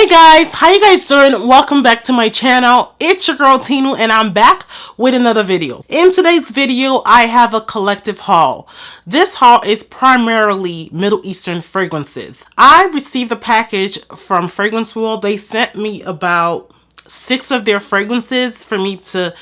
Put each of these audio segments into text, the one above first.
Hey guys, how you guys doing? Welcome back to my channel. It's your girl Tinu and I'm back with another video. In today's video, I have a collective haul. This haul is primarily Middle Eastern fragrances. I received a package from Fragrance World. They sent me about 6 of their fragrances for me to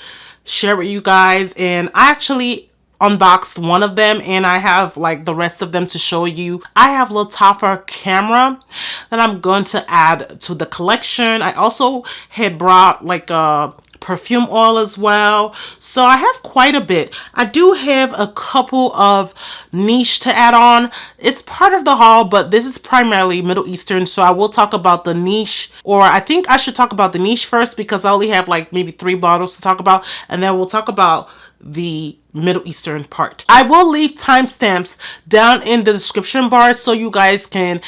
share with you guys, and I actually unboxed one of them and I have like the rest of them to show you. I have Lattafa Khamrah that I'm going to add to the collection. I also had brought like a perfume oil as well, so I have quite a bit. I do have a couple of niche to add on. It's part of the haul, but this is primarily Middle Eastern, so I will talk about the niche, or I think I should talk about the niche first because I only have like maybe 3 bottles to talk about, and then we'll talk about the Middle Eastern part. I will leave timestamps down in the description bar so you guys can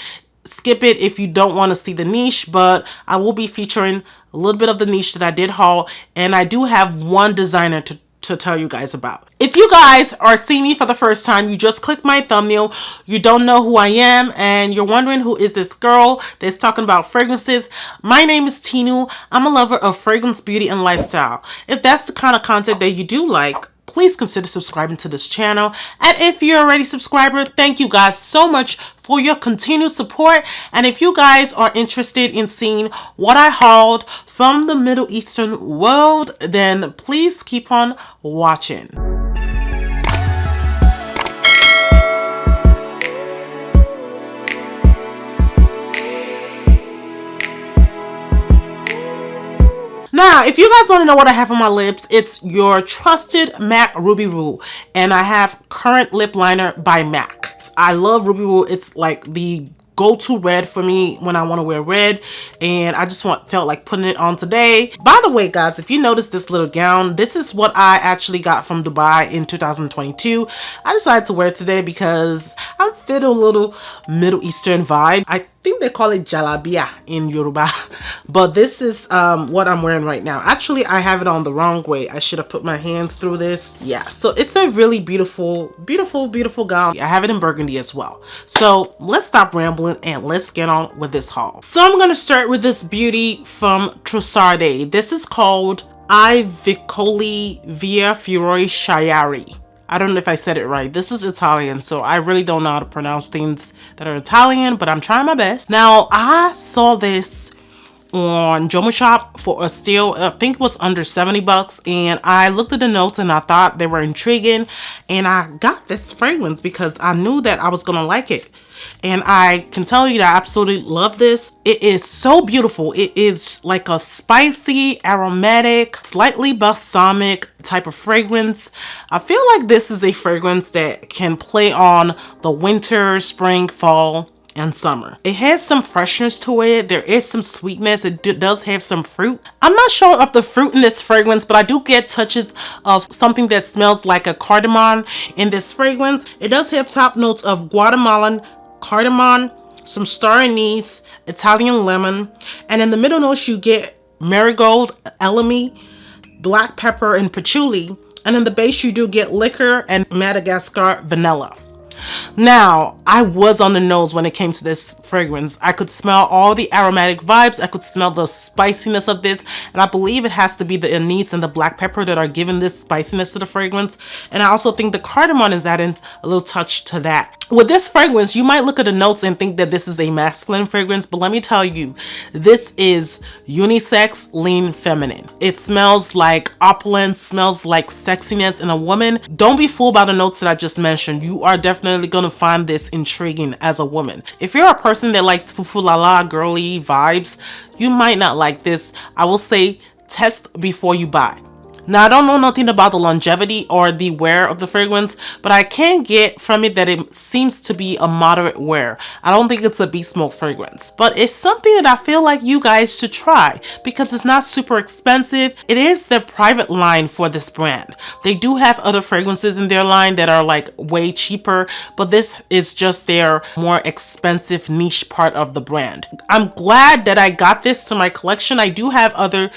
skip it if you don't want to see the niche, but I will be featuring a little bit of the niche that I did haul, and I do have one designer to tell you guys about. If you guys are seeing me for the first time, you just click my thumbnail, you don't know who I am, and you're wondering who is this girl that's talking about fragrances, my name is Tinu. I'm a lover of fragrance, beauty, and lifestyle. If that's the kind of content that you do like, please consider subscribing to this channel. And if you're already a subscriber, thank you guys so much for your continued support. And if you guys are interested in seeing what I hauled from the Middle Eastern world, then please keep on watching. Now, if you guys want to know what I have on my lips, it's your trusted MAC Ruby Woo, and I have Current Lip Liner by MAC. I love Ruby Woo. It's like the go-to red for me when I want to wear red, and I just felt like putting it on today. By the way, guys, if you notice this little gown, this is what I actually got from Dubai in 2022. I decided to wear it today because I'm feeling a little Middle Eastern vibe. I think they call it jalabiya in Yoruba, but this is what I'm wearing right now. Actually, I have it on the wrong way. I should have put my hands through this. Yeah, so it's a really beautiful gown. I have it in burgundy as well. So let's stop rambling and let's get on with this haul. So I'm gonna start with this beauty from Trussardi. This is called Vicoli via Fiori Chiari. I don't know if I said it right. This is Italian, so I really don't know how to pronounce things that are Italian, but I'm trying my best. Now, I saw this on Jomo Shop for a steal. I think it was under 70 bucks, and I looked at the notes and I thought they were intriguing, and I got this fragrance because I knew that I was gonna like it. And I can tell you that I absolutely love this. It is so beautiful. It is like a spicy, aromatic, slightly balsamic type of fragrance. I feel like this is a fragrance that can play on the winter, spring, fall, and summer. It has some freshness to it. There is some sweetness. It does have some fruit. I'm not sure of the fruit in this fragrance, but I do get touches of something that smells like a cardamom in this fragrance. It does have top notes of Guatemalan cardamom, some star anise, Italian lemon, and in the middle notes you get marigold, elemi, black pepper, and patchouli, and in the base you do get liquor and Madagascar vanilla. Now, I was on the nose when it came to this fragrance. I could smell all the aromatic vibes. I could smell the spiciness of this, and I believe it has to be the anise and the black pepper that are giving this spiciness to the fragrance. And I also think the cardamom is adding a little touch to that. With this fragrance, you might look at the notes and think that this is a masculine fragrance, but let me tell you, this is unisex, lean, feminine. It smells like opulence, smells like sexiness in a woman. Don't be fooled by the notes that I just mentioned. You are definitely gonna find this intriguing as a woman. If you're a person that likes fufu-la-la girly vibes, you might not like this. I will say test before you buy. Now, I don't know nothing about the longevity or the wear of the fragrance, but I can get from it that it seems to be a moderate wear. I don't think it's a beast smoke fragrance, but it's something that I feel like you guys should try because it's not super expensive. It is the private line for this brand. They do have other fragrances in their line that are like way cheaper, but this is just their more expensive niche part of the brand. I'm glad that I got this to my collection. I do have other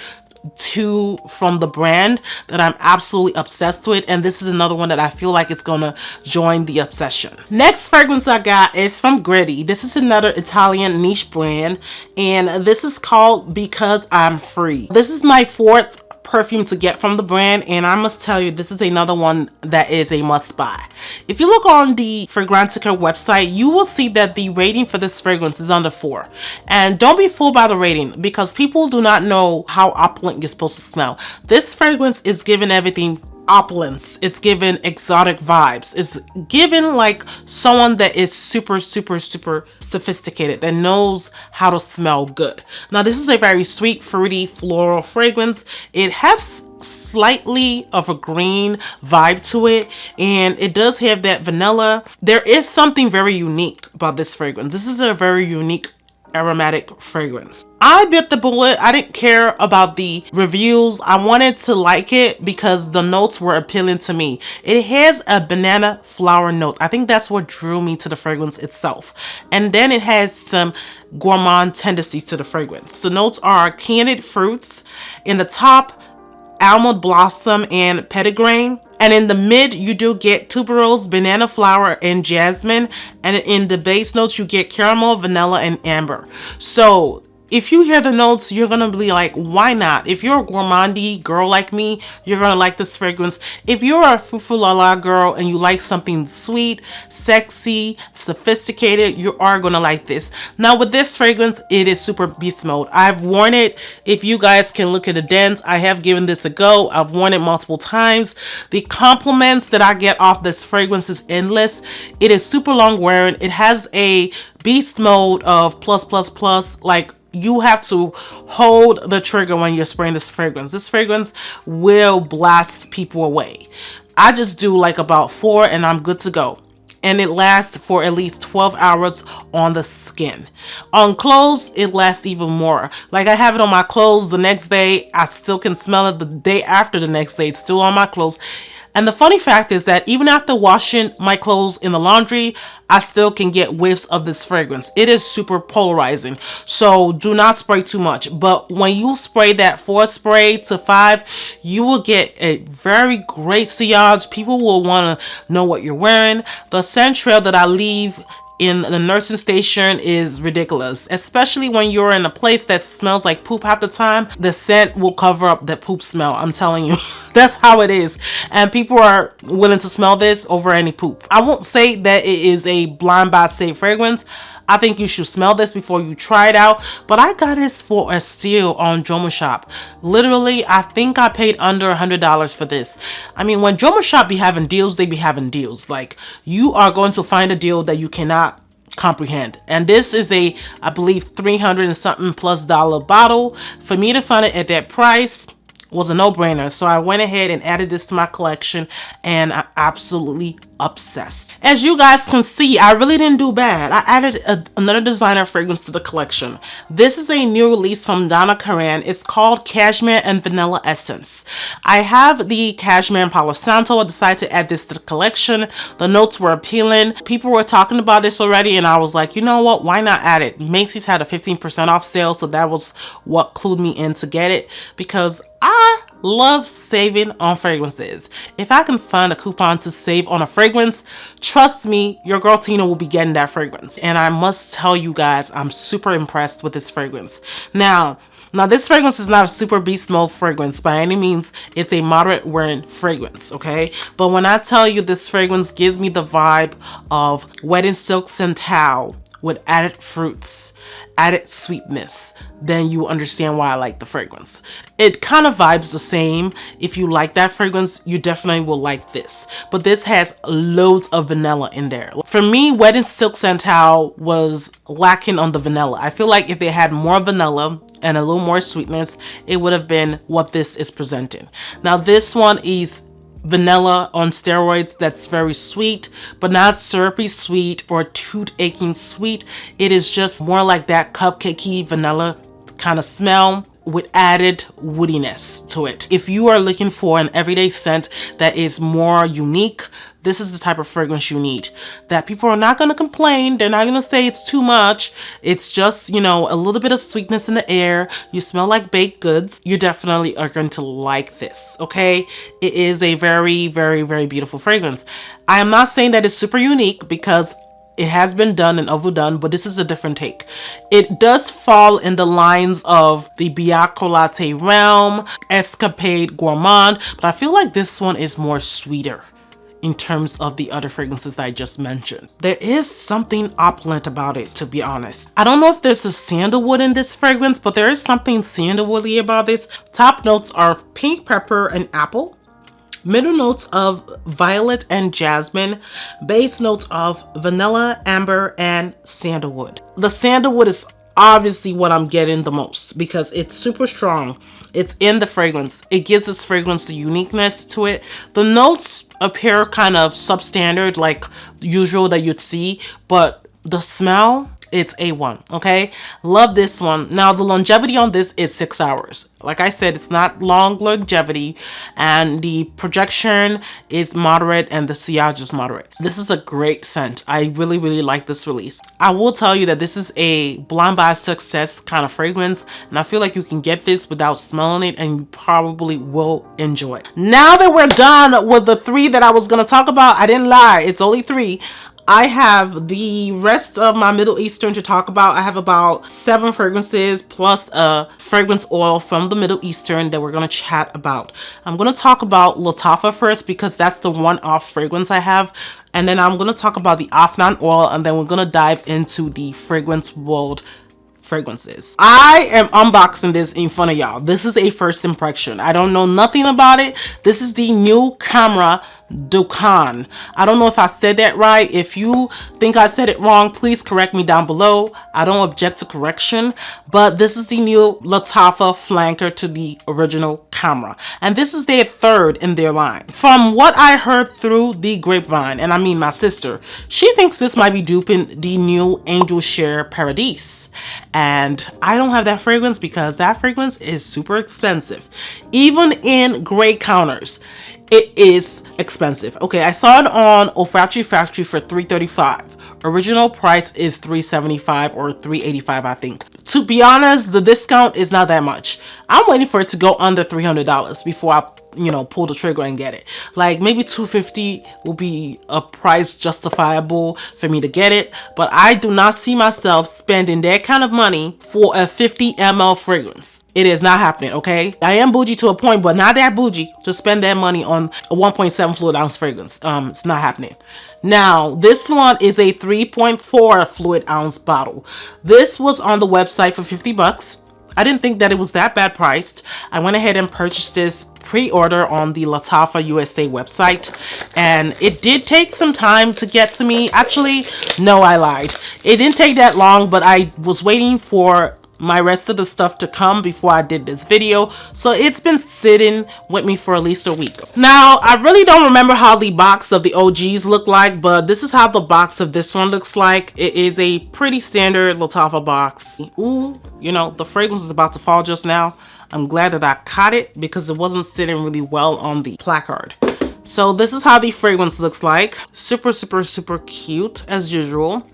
two from the brand that I'm absolutely obsessed with, and this is another one that I feel like it's gonna join the obsession. Next fragrance I got is from Gritti. This is another Italian niche brand, and this is called Because I'm Free. This is my fourth perfume to get from the brand, and I must tell you, this is another one that is a must buy. If you look on the Fragrantica website, you will see that the rating for this fragrance is under 4. And don't be fooled by the rating, because people do not know how opulent you're supposed to smell. This fragrance is giving everything opulence. It's given exotic vibes. It's given like someone that is super sophisticated, that knows how to smell good. Now this is a very sweet, fruity, floral fragrance. It has slightly of a green vibe to it, and it does have that vanilla. There is something very unique about this fragrance. This is a very unique aromatic fragrance. I bit the bullet. I didn't care about the reviews. I wanted to like it because the notes were appealing to me. It has a banana flower note. I think that's what drew me to the fragrance itself. And then it has some gourmand tendencies to the fragrance. The notes are candied fruits. In the top, almond blossom and petitgrain. And in the mid, you do get tuberose, banana flower, and jasmine. And in the base notes, you get caramel, vanilla, and amber. So if you hear the notes, you're gonna be like, why not? If you're a gourmandy girl like me, you're gonna like this fragrance. If you're a fufulala girl and you like something sweet, sexy, sophisticated, you are gonna like this. Now with this fragrance, it is super beast mode. I've worn it. If you guys can look at the dents, I have given this a go. I've worn it multiple times. The compliments that I get off this fragrance is endless. It is super long wearing. It has a beast mode of plus, like you have to hold the trigger when you're spraying this fragrance. This fragrance will blast people away. I just do like about 4 and I'm good to go. And it lasts for at least 12 hours on the skin. On clothes, it lasts even more. Like I have it on my clothes the next day. I still can smell it the day after the next day. It's still on my clothes. And the funny fact is that even after washing my clothes in the laundry, I still can get whiffs of this fragrance. It is super polarizing, so do not spray too much. But when you spray that 4 spray to 5, you will get a very great sillage. People will want to know what you're wearing. The scent trail that I leave in the nursing station is ridiculous, especially when you're in a place that smells like poop half the time. The scent will cover up that poop smell. I'm telling you. That's how it is, and people are willing to smell this over any poop. I won't say that it is a blind buy safe fragrance. I think you should smell this before you try it out, but I got this for a steal on Joma Shop. Literally, I think I paid under $100 for this. I mean, when Joma Shop be having deals, they be having deals. Like, you are going to find a deal that you cannot comprehend. And this is a, I believe, 300 and something plus dollar bottle. For me to find it at that price was a no-brainer, so I went ahead and added this to my collection, and I'm absolutely obsessed. As you guys can see, I really didn't do bad. I added another designer fragrance to the collection. This is a new release from Donna Karan. It's called Cashmere and Vanilla Essence. I have the Cashmere and Palo Santo. I decided to add this to the collection. The notes were appealing. People were talking about this already, and I was like, you know what, why not add it? Macy's had a 15% off sale, so that was what clued me in to get it, because I love saving on fragrances. If I can find a coupon to save on a fragrance, trust me, your girl Tina will be getting that fragrance. And I must tell you guys, I'm super impressed with this fragrance. Now this fragrance is not a super beast mode fragrance by any means. It's a moderate wearing fragrance, okay? But when I tell you this fragrance gives me the vibe of wedding silk santal with added fruits, added sweetness, then you understand why I like the fragrance. It kind of vibes the same. If you like that fragrance, you definitely will like this. But this has loads of vanilla in there. For me, Wedding Silk Santal was lacking on the vanilla. I feel like if they had more vanilla and a little more sweetness, it would have been what this is presenting. Now this one is vanilla on steroids. That's very sweet, but not syrupy sweet or tooth aching sweet. It is just more like that cupcakey vanilla kind of smell with added woodiness to it. If you are looking for an everyday scent that is more unique, this is the type of fragrance you need. That people are not going to complain. They're not going to say it's too much. It's just, you know, a little bit of sweetness in the air. You smell like baked goods. You definitely are going to like this, okay? It is a very, very, very beautiful fragrance. I am not saying that it's super unique because it has been done and overdone, but this is a different take. It does fall in the lines of the Bianco Latte realm, Escapade Gourmand, but I feel like this one is more sweeter in terms of the other fragrances that I just mentioned. There is something opulent about it, to be honest. I don't know if there's a sandalwood in this fragrance, but there is something sandalwoody about this. Top notes are pink pepper and apple. Middle notes of violet and jasmine. Base notes of vanilla, amber, and sandalwood. The sandalwood is obviously what I'm getting the most because it's super strong. It's in the fragrance. It gives this fragrance the uniqueness to it. The notes appear kind of substandard, like usual that you'd see, but the smell, it's A1, okay? Love this one. Now, the longevity on this is 6 hours. Like I said, it's not long longevity, and the projection is moderate and the sillage is moderate. This is a great scent. I really, really like this release. I will tell you that this is a blind buy success kind of fragrance, and I feel like you can get this without smelling it and you probably will enjoy it. Now that we're done with the 3 that I was going to talk about, I didn't lie, it's only 3. I have the rest of my Middle Eastern to talk about. I have about 7 fragrances plus a fragrance oil from the Middle Eastern that we're going to chat about. I'm going to talk about Lattafa first because that's the one-off fragrance I have. And then I'm going to talk about the Afnan oil, and then we're going to dive into the fragrance world fragrances. I am unboxing this in front of y'all. This is a first impression. I don't know nothing about it. This is the new Khamrah Dukhan. I don't know if I said that right. If you think I said it wrong, please correct me down below. I don't object to correction, but this is the new Lattafa flanker to the original Khamrah, and this is their 3rd in their line. From what I heard through the grapevine, and I mean my sister, she thinks this might be duping the new Angel Share Paradise. And I don't have that fragrance because that fragrance is super expensive. Even in gray counters, it is expensive. Okay, I saw it on Olfactory Factory for $335. Original price is $375 or $385, I think. To be honest, the discount is not that much. I'm waiting for it to go under $300 before I, you know, pull the trigger and get it. Like maybe $250 will be a price justifiable for me to get it, but I do not see myself spending that kind of money for a 50 ml fragrance. It is not happening, okay? I am bougie to a point, but not that bougie to spend that money on a 1.7 fluid ounce fragrance. It's not happening. Now, this one is a 3.4 fluid ounce bottle. This was on the website for 50 bucks. I didn't think that it was that bad priced. I went ahead and purchased this pre-order on the Lattafa USA website, and it did take some time to get to me. Actually, no, I lied. It didn't take that long, but I was waiting for my rest of the stuff to come before I did this video, so it's been sitting with me for at least a week. Now, I really don't remember how the box of the OGs look like, but this is how the box of this one looks like. It is a pretty standard Lattafa box. Ooh, you know, the fragrance is about to fall just now. I'm glad that I caught it because it wasn't sitting really well on the placard. So this is how the fragrance looks like. Super, super, super cute as usual.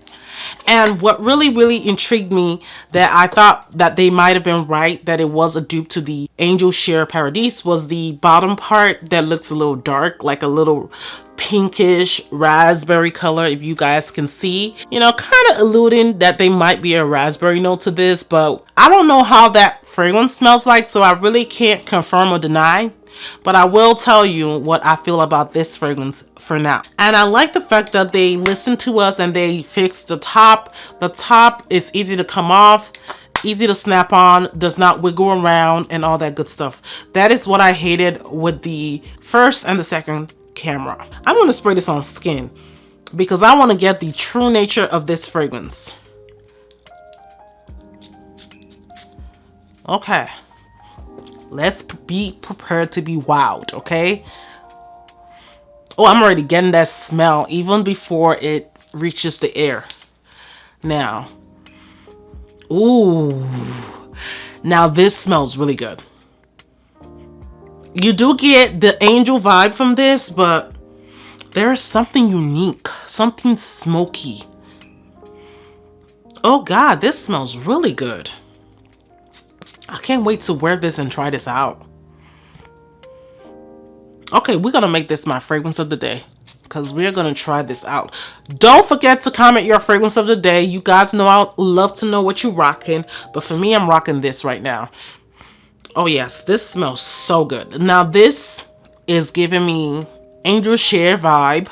And what really, really intrigued me, that I thought that they might have been right, that it was a dupe to the Angel Share Paradise, was the bottom part that looks a little dark, like a little pinkish raspberry color, if you guys can see. You know, kind of alluding that they might be a raspberry note to this, but I don't know how that fragrance smells like, so I really can't confirm or deny. But I will tell you what I feel about this fragrance for now. And I like the fact that they listened to us and they fixed the top. The top is easy to come off, easy to snap on, does not wiggle around, and all that good stuff. That is what I hated with the first and the second Khamrah. I'm going to spray this on skin because I want to get the true nature of this fragrance. Okay. Let's be prepared to be wowed, okay? Oh, I'm already getting that smell even before it reaches the air. Now, ooh. Now this smells really good. You do get the angel vibe from this, but there's something unique, something smoky. Oh God, this smells really good. I can't wait to wear this and try this out. Okay, we're gonna make this my fragrance of the day because we're gonna try this out. Don't forget to comment your fragrance of the day. You guys know I love to know what you're rocking, but for me, I'm rocking this right now. Oh yes, this smells so good. Now this is giving me angel share vibe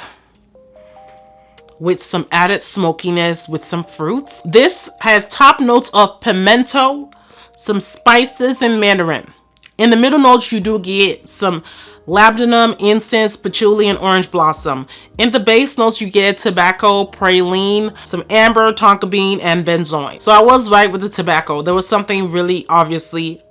with some added smokiness with some fruits. This has top notes of pimento, some spices, and mandarin. In the middle notes, you do get some labdanum, incense, patchouli, and orange blossom. In the base notes, you get tobacco, praline, some amber, tonka bean, and benzoin. So I was right with the tobacco. There was something really obviously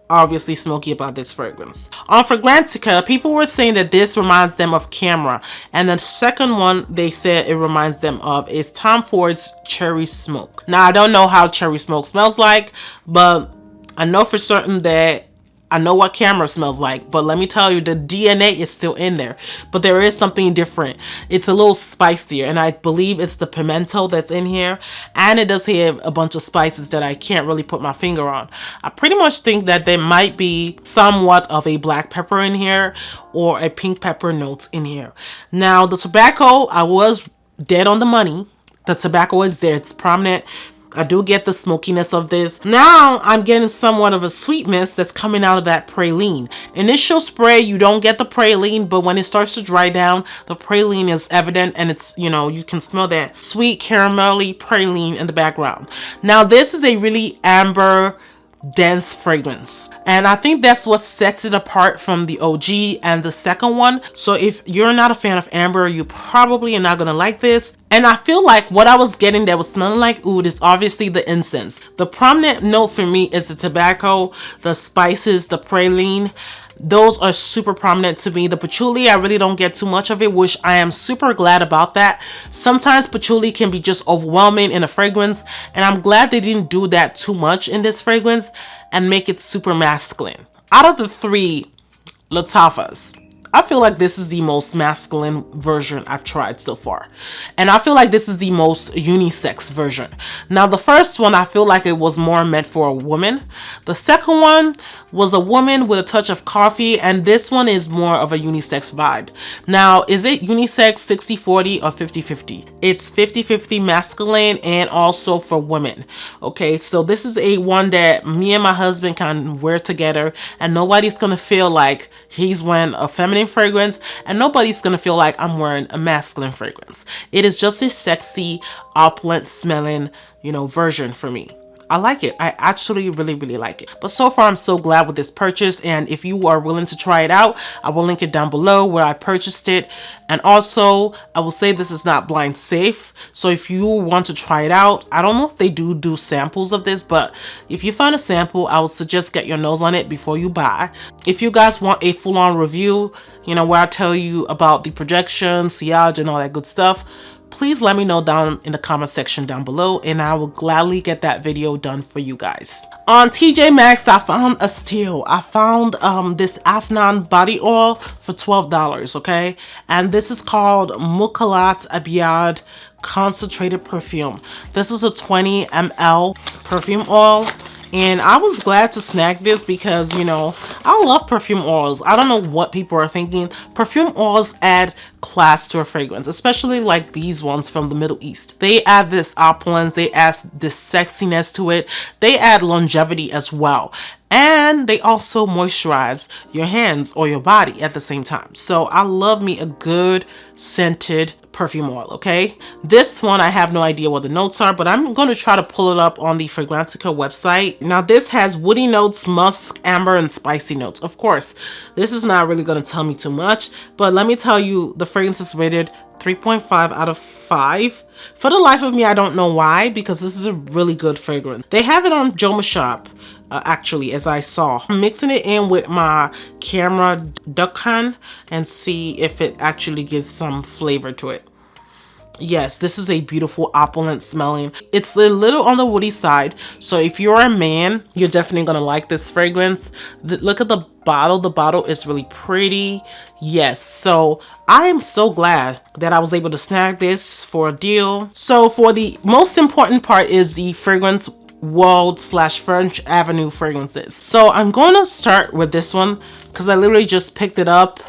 smoky about this fragrance. On Fragrantica, people were saying that this reminds them of Khamrah, and the second one they said it reminds them of is Tom Ford's Cherry Smoke. Now I don't know how cherry smoke smells like, but I know for certain that I know what Khamrah smells like, but let me tell you, the DNA is still in there. But there is something different. It's a little spicier, and I believe it's the pimento that's in here. And it does have a bunch of spices that I can't really put my finger on. I pretty much think that there might be somewhat of a black pepper in here or a pink pepper notes in here. Now, the tobacco, I was dead on the money. The tobacco is there. It's prominent. I do get the smokiness of this. Now I'm getting somewhat of a sweetness that's coming out of that praline. Initial spray, you don't get the praline, but when it starts to dry down, the praline is evident, and it's, you know, you can smell that sweet caramelly praline in the background. Now this is a really amber dense fragrance, and I think that's what sets it apart from the OG and the second one. So if you're not a fan of amber, you probably are not gonna like this. And I feel like what I was getting that was smelling like oud is obviously the incense. The prominent note for me is the tobacco, the spices, the praline. Those are super prominent to me. The patchouli, I really don't get too much of it, which I am super glad about that. Sometimes patchouli can be just overwhelming in a fragrance, and I'm glad they didn't do that too much in this fragrance and make it super masculine. Out of the three Lattafas, I feel like this is the most masculine version I've tried so far. And I feel like this is the most unisex version. Now, the first one, I feel like it was more meant for a woman. The second one was a woman with a touch of coffee. And this one is more of a unisex vibe. Now, is it unisex 60-40 or 50-50? It's 50-50 masculine and also for women. Okay, so this is a one that me and my husband can wear together. And nobody's going to feel like he's wearing a feminine fragrance, and nobody's gonna feel like I'm wearing a masculine fragrance. It is just a sexy, opulent smelling, you know, version for me. I like it. I actually really like it. But so far, I'm so glad with this purchase. And if you are willing to try it out, I will link it down below where I purchased it. And also, I will say this is not blind safe. So if you want to try it out, I don't know if they do samples of this, but if you find a sample, I would suggest get your nose on it before you buy. If you guys want a full-on review, you know, where I tell you about the projection, sillage, and all that good stuff, please let me know down in the comment section down below, and I will gladly get that video done for you guys. On TJ Maxx, I found a steal. I found this Afnan body oil for $12, okay? And this is called Mukallat Abiyad Concentrated Perfume. This is a 20 ml perfume oil. And I was glad to snag this because, you know, I love perfume oils. I don't know what people are thinking. Perfume oils add class to a fragrance, especially like these ones from the Middle East. They add this opulence, they add this sexiness to it. They add longevity as well. And they also moisturize your hands or your body at the same time. So I love me a good scented perfume oil, okay? This one, I have no idea what the notes are, but I'm going to try to pull it up on the Fragrantica website. Now, this has woody notes, musk, amber, and spicy notes. Of course, this is not really going to tell me too much, but let me tell you, the fragrance is rated 3.5 out of 5. For the life of me, I don't know why, because this is a really good fragrance. They have it on Joma Shop. Actually, as I saw. I'm mixing it in with my Khamrah Dukhan and see if it actually gives some flavor to it. Yes, this is a beautiful opulent smelling. It's a little on the woody side, so if you're a man, you're definitely gonna like this fragrance. Look at the bottle. The bottle is really pretty. Yes, so I am so glad that I was able to snag this for a deal. So for the most important part is the fragrance world slash French Avenue fragrances. So I'm going to start with this one because I literally just picked it up.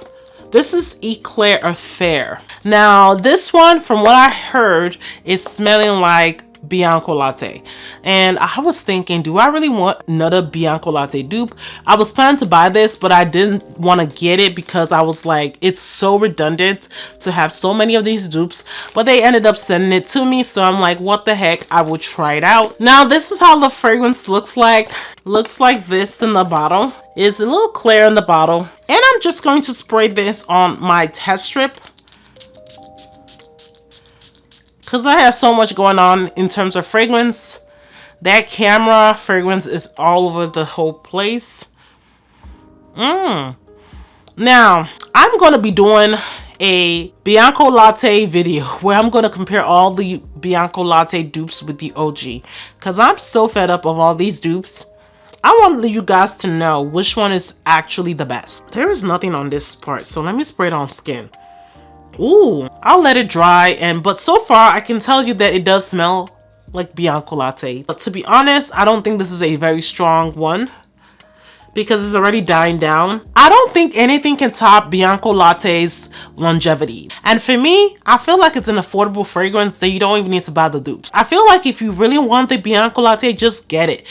This is Eclaire Affair. Now, this one, from what I heard, is smelling like Bianco Latte. And I was thinking, do I really want another Bianco Latte dupe? I was planning to buy this, but I didn't want to get it because I was like, it's so redundant to have so many of these dupes. But they ended up sending it to me, so I'm like, what the heck? I will try it out. Now, this is how the fragrance looks like. Looks like this in the bottle. It's a little clear in the bottle. And I'm just going to spray this on my test strip, because I have so much going on in terms of fragrance. That camera fragrance is all over the whole place. Now, I'm going to be doing a Bianco Latte video where I'm going to compare all the Bianco Latte dupes with the OG, because I'm so fed up of all these dupes. I want you guys to know which one is actually the best. There is nothing on this part, so let me spray it on skin. Ooh, I'll let it dry, but so far I can tell you that it does smell like Bianco Latte. But to be honest, I don't think this is a very strong one because it's already dying down. I don't think anything can top Bianco Latte's longevity. And for me, I feel like it's an affordable fragrance that you don't even need to buy the dupes. I feel like if you really want the Bianco Latte, just get it.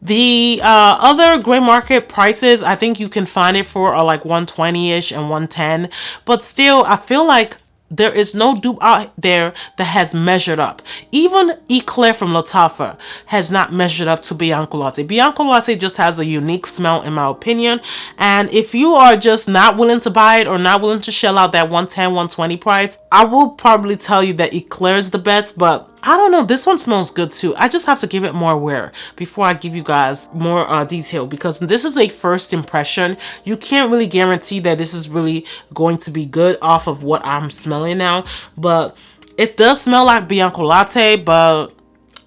The other gray market prices, I think you can find it for like 120-ish and 110. But still, I feel like there is no dupe out there that has measured up. Even Eclaire from Lattafa has not measured up to Bianco Latte. Bianco Latte just has a unique smell in my opinion. And if you are just not willing to buy it or not willing to shell out that 110, 120 price, I will probably tell you that Eclaire is the best, but I don't know, this one smells good too. I just have to give it more wear before I give you guys more detail, because this is a first impression. You can't really guarantee that this is really going to be good off of what I'm smelling now, but it does smell like Bianco Latte, but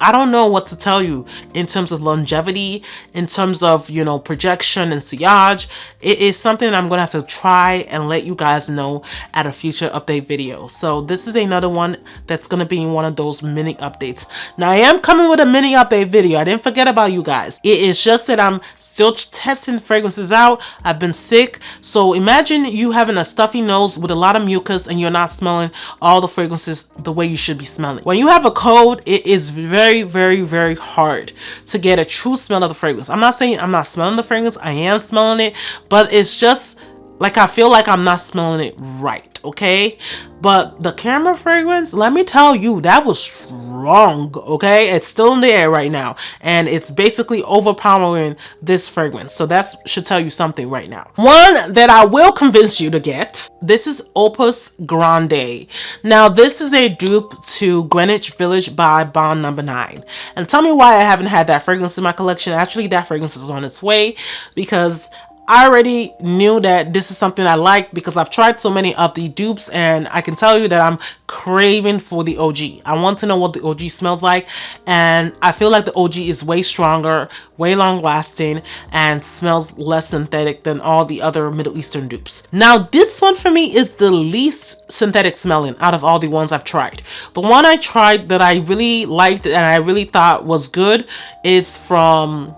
I don't know what to tell you in terms of longevity, in terms of, you know, projection and sillage. It is something I'm going to have to try and let you guys know at a future update video. So this is another one that's going to be in one of those mini updates. Now I am coming with a mini update video. I didn't forget about you guys. It is just that I'm still testing fragrances out. I've been sick. So imagine you having a stuffy nose with a lot of mucus and you're not smelling all the fragrances the way you should be smelling. When you have a cold, it is very hard to get a true smell of the fragrance. I'm not saying I'm not smelling the fragrance. I am smelling it, but it's just like I feel like I'm not smelling it right, okay? But the camera fragrance, let me tell you, that was strong, okay? It's still in the air right now, and it's basically overpowering this fragrance. So that should tell you something right now. One that I will convince you to get, this is Opus Grande. Now, this is a dupe to Greenwich Village by Bond Number 9. And tell me why I haven't had that fragrance in my collection. Actually, that fragrance is on its way because I already knew that this is something I like because I've tried so many of the dupes, and I can tell you that I'm craving for the OG. I want to know what the OG smells like, and I feel like the OG is way stronger, way long lasting, and smells less synthetic than all the other Middle Eastern dupes. Now, this one for me is the least synthetic smelling out of all the ones I've tried. The one I tried that I really liked and I really thought was good is from,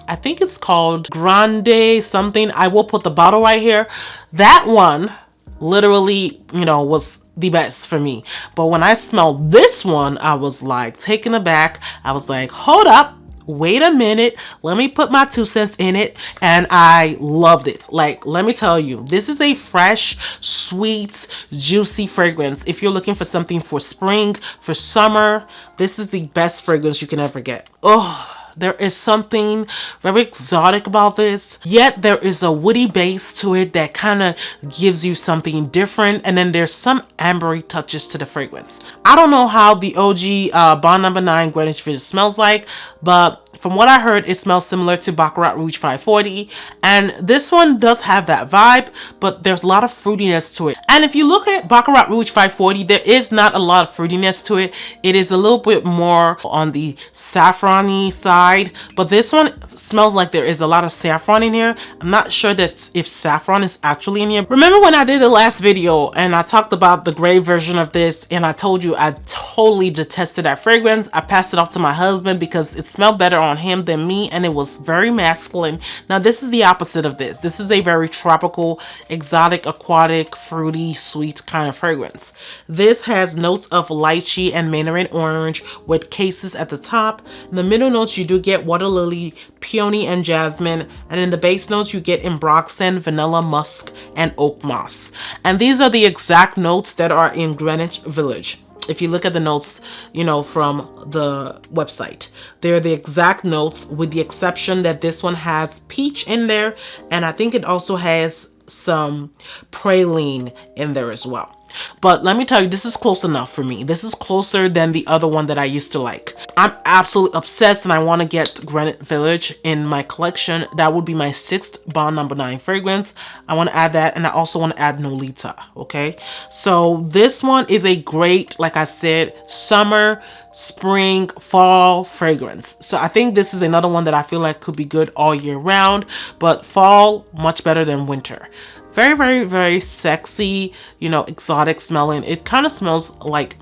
I think it's called Grande something. I will put the bottle right here. That one literally, you know, was the best for me. But when I smelled this one, I was like taken aback. I was like, hold up, wait a minute, let me put my 2 cents in it. And I loved it. Like, let me tell you, this is a fresh, sweet, juicy fragrance. If you're looking for something for spring, for summer, this is the best fragrance you can ever get. Oh, there is something very exotic about this, yet there is a woody base to it that kind of gives you something different, and then there's some ambery touches to the fragrance. I don't know how the OG Bond Number 9 Greenwich Village smells like, but from what I heard, it smells similar to Baccarat Rouge 540, and this one does have that vibe, but there's a lot of fruitiness to it. And if you look at Baccarat Rouge 540, there is not a lot of fruitiness to it. It is a little bit more on the saffron-y side, but this one smells like there is a lot of saffron in here. I'm not sure that if saffron is actually in here. Remember when I did the last video and I talked about the gray version of this, and I told you I totally detested that fragrance? I passed it off to my husband because it smelled better on him than me, and it was very masculine. Now this is the opposite of this. This is a very tropical, exotic, aquatic, fruity, sweet kind of fragrance. This has notes of lychee and mandarin orange with cases at the top. In the middle notes you do get water lily, peony, and jasmine, and in the base notes you get ambroxan, vanilla, musk, and oak moss. And these are the exact notes that are in Greenwich Village. If you look at the notes, you know, from the website, they're the exact notes, with the exception that this one has peach in there, and I think it also has some praline in there as well. But let me tell you, this is close enough for me. This is closer than the other one that I used to like. I'm absolutely obsessed, and I want to get Greenwich Village in my collection. That would be my 6th Bond number 9 fragrance. I want to add that, and I also want to add Nolita. Okay, so this one is a great, like I said, summer, spring, fall fragrance. So I think this is another one that I feel like could be good all year round, but fall much better than winter. Very, very, very sexy, you know, exotic smelling. It kind of smells like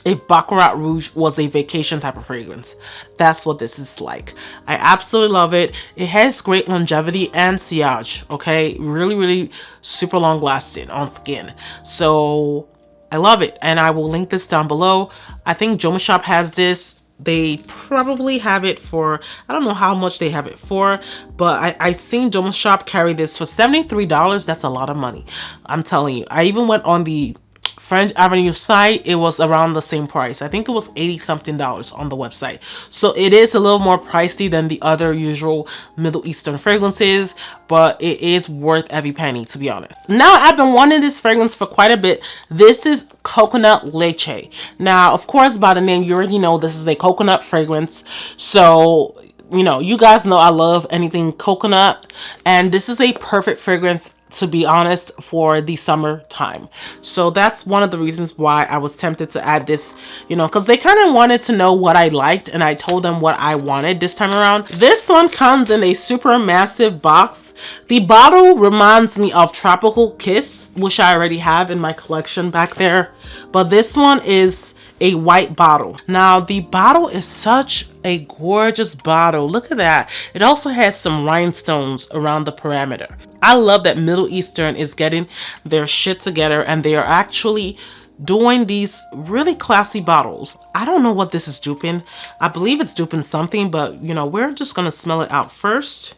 if Baccarat Rouge was a vacation type of fragrance. That's what this is like. I absolutely love it. It has great longevity and sillage, okay? Really, really super long lasting on skin. So I love it, and I will link this down below. I think Joma Shop has this. They probably have it for, I don't know how much they have it for, but I seen Joma Shop carry this for $73. That's a lot of money, I'm telling you. I even went on the French Avenue site. It was around the same price. I think it was $80 something on the website. So it is a little more pricey than the other usual Middle Eastern fragrances, but it is worth every penny, to be honest. Now, I've been wanting this fragrance for quite a bit. This is Coconut Leche. Now, of course, by the name, you already know this is a coconut fragrance. So, you know, you guys know I love anything coconut, and this is a perfect fragrance, to be honest, for the summertime. So that's one of the reasons why I was tempted to add this, you know, because they kind of wanted to know what I liked, and I told them what I wanted this time around. This one comes in a super massive box. The bottle reminds me of Tropical Kiss, which I already have in my collection back there, but this one is a white bottle. Now the bottle is such a gorgeous bottle. Look at that. It also has some rhinestones around the perimeter. I love that Middle Eastern is getting their shit together, and they are actually doing these really classy bottles. I don't know what this is duping. I believe it's duping something, but you know, we're just gonna smell it out first,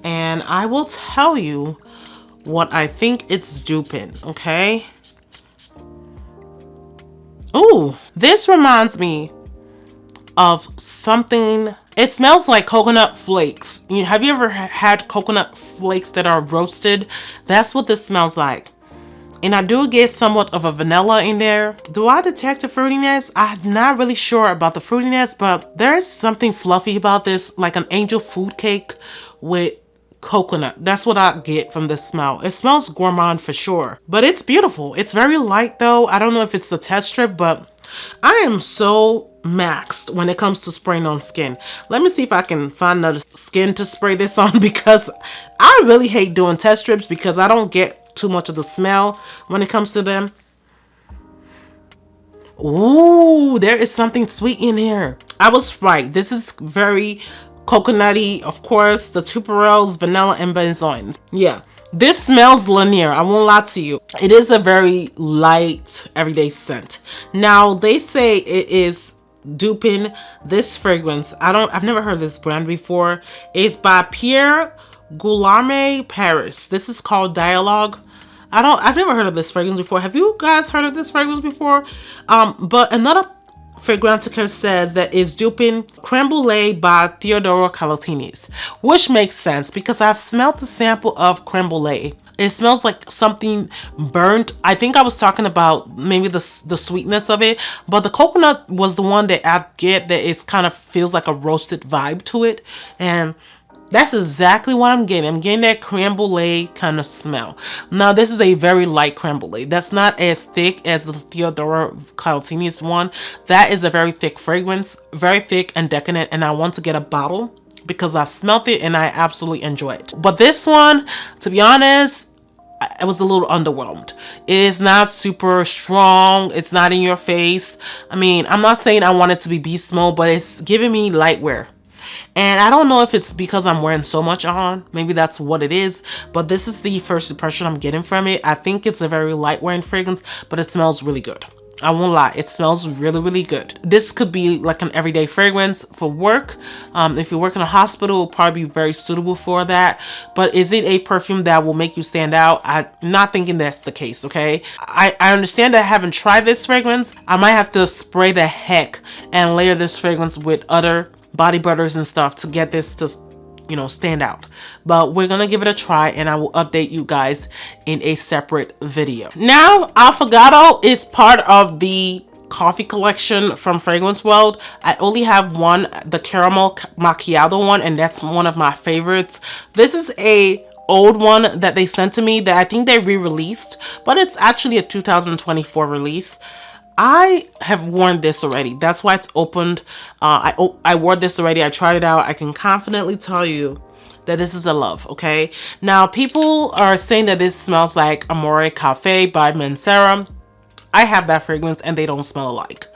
and I will tell you what I think it's duping, okay? Ooh, this reminds me of something. It smells like coconut flakes. Have you ever had coconut flakes that are roasted? That's what this smells like. And I do get somewhat of a vanilla in there. Do I detect the fruitiness? I'm not really sure about the fruitiness, but there is something fluffy about this, like an angel food cake with coconut. That's what I get from this smell. It smells gourmand for sure, but it's beautiful. It's very light though. I don't know if it's the test strip, but I am so maxed when it comes to spraying on skin. Let me see if I can find another skin to spray this on, because I really hate doing test strips because I don't get too much of the smell when it comes to them. Ooh, there is something sweet in here. I was right. This is very coconutty, of course, the tuberose, vanilla, and benzoin. Yeah, this smells linear. I won't lie to you. It is a very light, everyday scent. Now, they say it is duping this fragrance. I've never heard of this brand before. It's by Pierre Goularme Paris. This is called Dialogue. I've never heard of this fragrance before. Have you guys heard of this fragrance before? But another Fragrantica says that it's duping Creme Brulee by Theodoro Calatinis, which makes sense because I've smelled a sample of Creme Brulee. It smells like something burnt. I think I was talking about maybe the sweetness of it, but the coconut was the one that I get that it kind of feels like a roasted vibe to it, and that's exactly what I'm getting. I'm getting that creme brulee kind of smell. Now, this is a very light creme brulee. That's not as thick as the Theodoro Calatinis one. That is a very thick fragrance, very thick and decadent, and I want to get a bottle because I've smelled it and I absolutely enjoy it. But this one, to be honest, I was a little underwhelmed. It is not super strong. It's not in your face. I mean, I'm not saying I want it to be beast mode, but it's giving me light wear. And I don't know if it's because I'm wearing so much on. Maybe that's what it is. But this is the first impression I'm getting from it. I think it's a very light wearing fragrance, but it smells really good. I won't lie, it smells really, really good. This could be like an everyday fragrance for work. If you work in a hospital, it'll probably be very suitable for that. But is it a perfume that will make you stand out? I'm not thinking that's the case, okay? I understand that I haven't tried this fragrance. I might have to spray the heck and layer this fragrance with other body butters and stuff to get this to, you know, stand out. But we're gonna give it a try and I will update you guys in a separate video. Now, Affogato is part of the coffee collection from Fragrance World. I only have one, the caramel macchiato one, and that's one of my favorites. This is a old one that they sent to me that I think they re-released, but it's actually a 2024 release. I have worn this already. That's why it's opened. I wore this already. I tried it out. I can confidently tell you that this is a love, okay? Now, people are saying that this smells like Amore Cafe by Mancera. I have that fragrance and they don't smell alike.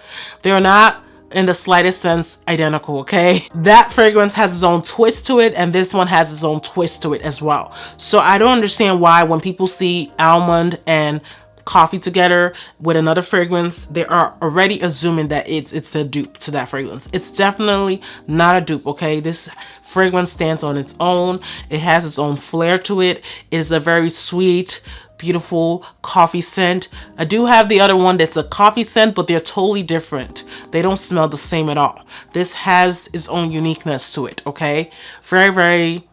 They're not in the slightest sense identical, okay? That fragrance has its own twist to it and this one has its own twist to it as well. So I don't understand why when people see almond and coffee together with another fragrance, they are already assuming that it's a dupe to that fragrance. It's definitely not a dupe, okay? This fragrance stands on its own. It has its own flair to it. It is a very sweet, beautiful coffee scent. I do have the other one that's a coffee scent, but they're totally different. They don't smell the same at all. This has its own uniqueness to it, okay? Very, very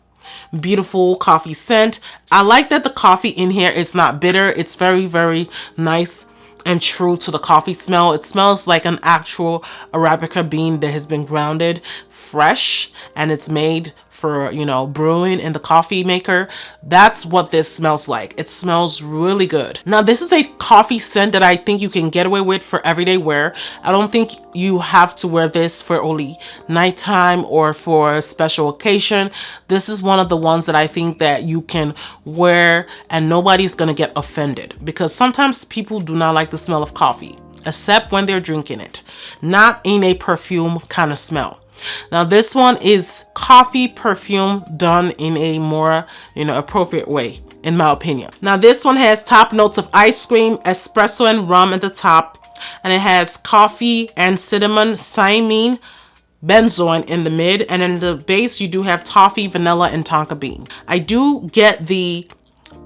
beautiful coffee scent. I like that the coffee in here is not bitter. It's very, very nice and true to the coffee smell. It smells like an actual Arabica bean that has been grounded fresh and it's made for, you know, brewing in the coffee maker. That's what this smells like. It smells really good. Now, this is a coffee scent that I think you can get away with for everyday wear. I don't think you have to wear this for only nighttime or for a special occasion. This is one of the ones that I think that you can wear and nobody's gonna get offended, because sometimes people do not like the smell of coffee, except when they're drinking it, not in a perfume kind of smell. Now, this one is coffee perfume done in a more, you know, appropriate way, in my opinion. Now, this one has top notes of ice cream, espresso, and rum at the top, and it has coffee and cinnamon, cyanine, benzoin in the mid, and in the base you do have toffee, vanilla, and tonka bean. I do get the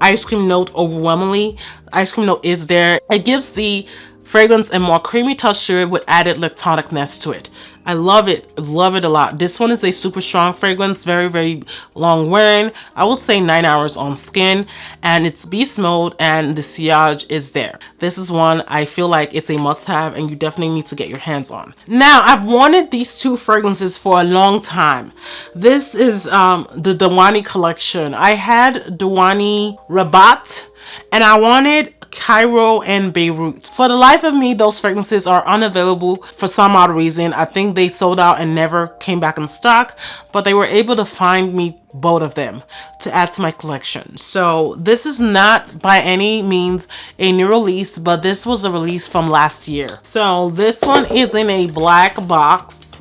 ice cream note overwhelmingly. Ice cream note is there. It gives the fragrance a more creamy texture with added lactonicness to it. I love it a lot. This one is a super strong fragrance, very, very long wearing. I would say 9 hours on skin, and it's beast mode and the sillage is there. This is one I feel like it's a must have and you definitely need to get your hands on. Now, I've wanted these two fragrances for a long time. This is the Diwani collection. I had Diwani Rabat and I wanted Cairo and Beirut. For the life of me, those fragrances are unavailable for some odd reason. I think they sold out and never came back in stock, but they were able to find me both of them to add to my collection. So this is not by any means a new release, but this was a release from last year. So this one is in a black box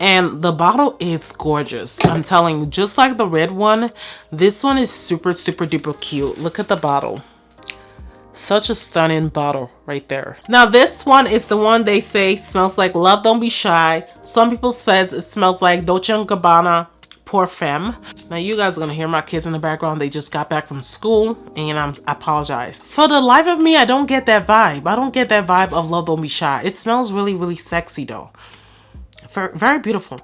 and the bottle is gorgeous. I'm telling you, just like the red one, this one is super, super duper cute. Look at the bottle. Such a stunning bottle right there. Now, this one is the one they say smells like love, don't be shy. Some people says it smells like Dolce & Gabbana Perfume. Now you guys are gonna hear my kids in the background. They just got back from school, and I apologize. For the life of me, I don't get that vibe. I don't get that vibe of Love Don't Be Shy. It smells really, really sexy though. Very beautiful.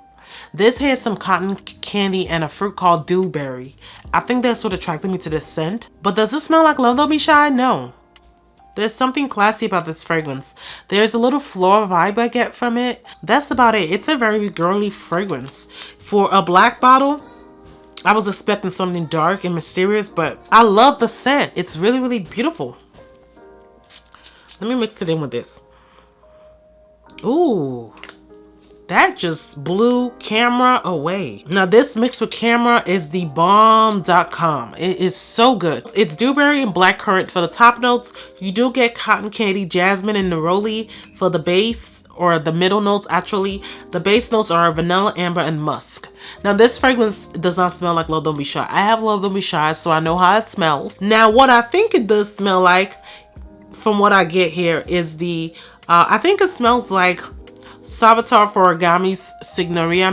This has some cotton candy and a fruit called dewberry. I think that's what attracted me to this scent. But does it smell like Love Don't Be Shy? No. There's something classy about this fragrance. There's a little floral vibe I get from it. That's about it. It's a very girly fragrance. For a black bottle, I was expecting something dark and mysterious, but I love the scent. It's really, really beautiful. Let me mix it in with this. Ooh. That just blew camera away. Now this mixed with camera is the bomb.com. It is so good. It's dewberry and blackcurrant for the top notes. You do get cotton candy, jasmine, and neroli for the base, or the middle notes actually. The base notes are vanilla, amber, and musk. Now this fragrance does not smell like Love Don't Be Shy. I have Love Don't Be Shy, so I know how it smells. Now what I think it does smell like, from what I get here, is the, I think it smells like Salvatore Ferragami's Signoria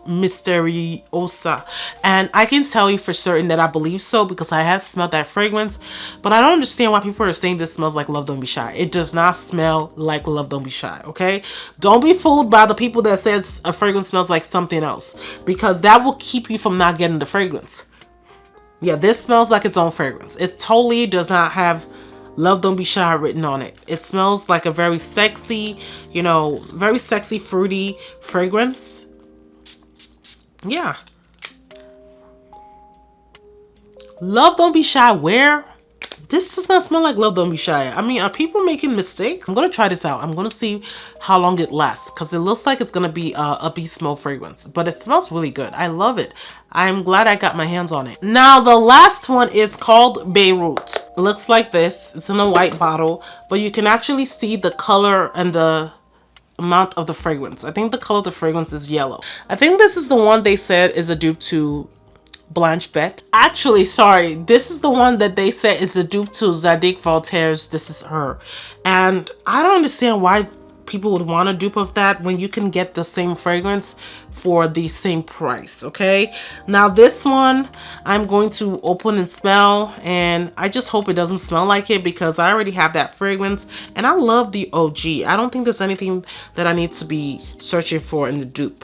Misteriosa, and I can tell you for certain that I believe so because I have smelled that fragrance, but I don't understand why people are saying this smells like Love Don't Be Shy. It does not smell like Love Don't Be Shy, okay? Don't be fooled by the people that says a fragrance smells like something else, because that will keep you from not getting the fragrance. Yeah, this smells like its own fragrance. It totally does not have Love Don't Be Shy written on it. It smells like a very sexy, you know, very sexy fruity fragrance. Yeah. Love Don't Be Shy where? This does not smell like Love Don't Be Shy. I mean, are people making mistakes? I'm gonna try this out. I'm gonna see how long it lasts, because it looks like it's gonna be a beast mode fragrance, but it smells really good. I love it. I'm glad I got my hands on it. Now the last one is called Beirut. It looks like this. It's in a white bottle, but you can actually see the color and the amount of the fragrance. I think the color of the fragrance is yellow. I think this is the one they said is a dupe to Blanche Bet. Actually, sorry, this is the one that they said is a dupe to Zadig Voltaire's This Is Her. And I don't understand why people would want a dupe of that when you can get the same fragrance for the same price, okay? Now this one, I'm going to open and smell, and I just hope it doesn't smell like it because I already have that fragrance, and I love the OG. I don't think there's anything that I need to be searching for in the dupe.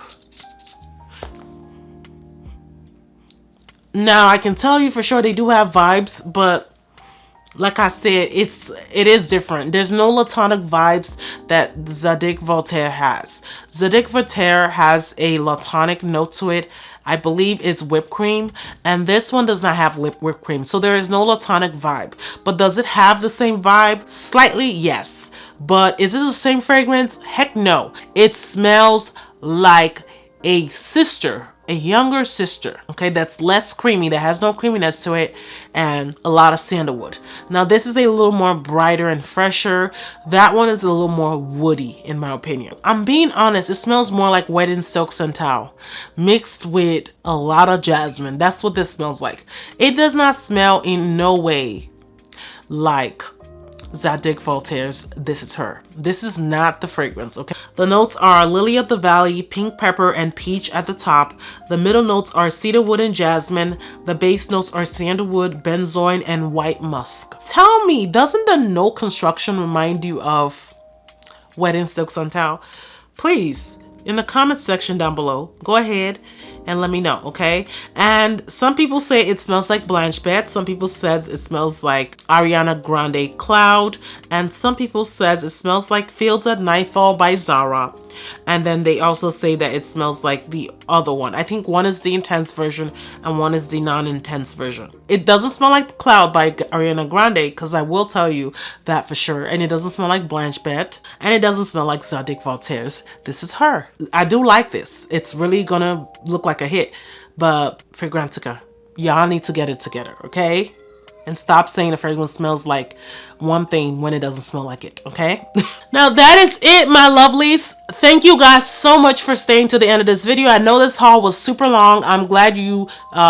Now, I can tell you for sure they do have vibes, but like I said, it is different. There's no Latonic vibes that Zadig Voltaire has. Zadig Voltaire has a Latonic note to it. I believe it's whipped cream, and this one does not have whipped cream. So there is no Latonic vibe. But does it have the same vibe? Slightly, yes. But is it the same fragrance? Heck no. It smells like a sister, a younger sister, okay, that's less creamy, that has no creaminess to it, and a lot of sandalwood. Now this is a little more brighter and fresher. That one is a little more woody in my opinion. I'm being honest, it smells more like Wedding Silk Santal mixed with a lot of jasmine. That's what this smells like. It does not smell in no way like Zadig Voltaire's This Is Her. This is not the fragrance, okay? The notes are Lily of the Valley, pink pepper, and peach at the top. The middle notes are cedarwood and jasmine. The base notes are sandalwood, benzoin, and white musk. Tell me, doesn't the note construction remind you of Wedding Silk Santal? Please, in the comments section down below, go ahead and let me know, okay? And some people say it smells like Blanche Bet. Some people says it smells like Ariana Grande Cloud. And some people says it smells like Fields at Nightfall by Zara. And then they also say that it smells like the other one. I think one is the intense version and one is the non-intense version. It doesn't smell like Cloud by Ariana Grande, because I will tell you that for sure. And it doesn't smell like Blanche Bet. And it doesn't smell like Zadig Voltaire's This Is Her. I do like this. It's really gonna look like a hit. But Fragrantica, y'all need to get it together, okay? and stop saying a fragrance smells like one thing when it doesn't smell like it, okay? Now that is it, my lovelies. Thank you guys so much for staying to the end of this video. I know this haul was super long. I'm glad you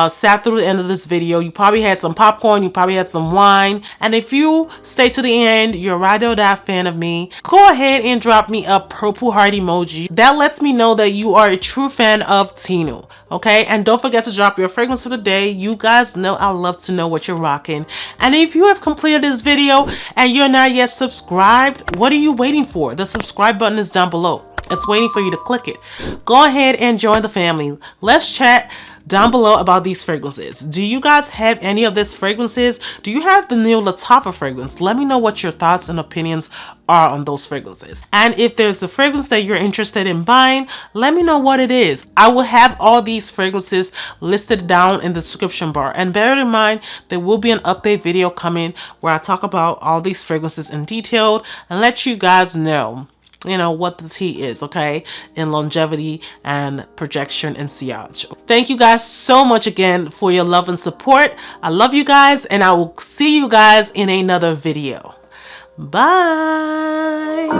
sat through the end of this video. You probably had some popcorn, you probably had some wine, and if you stay to the end, you're a ride or die fan of me, go ahead and drop me a purple heart emoji. That lets me know that you are a true fan of Tinu, okay? And don't forget to drop your fragrance of the day. You guys know I love to know what you're rocking. And if you have completed this video and you're not yet subscribed, what are you waiting for? The subscribe button is down below. It's waiting for you to click it. Go ahead and join the family. Let's chat down below about these fragrances. Do you guys have any of these fragrances? Do you have the new Lattafa fragrance? Let me know what your thoughts and opinions are on those fragrances. And if there's a fragrance that you're interested in buying, let me know what it is. I will have all these fragrances listed down in the description bar. And bear in mind, there will be an update video coming where I talk about all these fragrances in detail and let you guys know, you know, what the tea is, okay, in longevity and projection and sillage. Thank you guys so much again for your love and support. I love you guys, and I will see you guys in another video. Bye.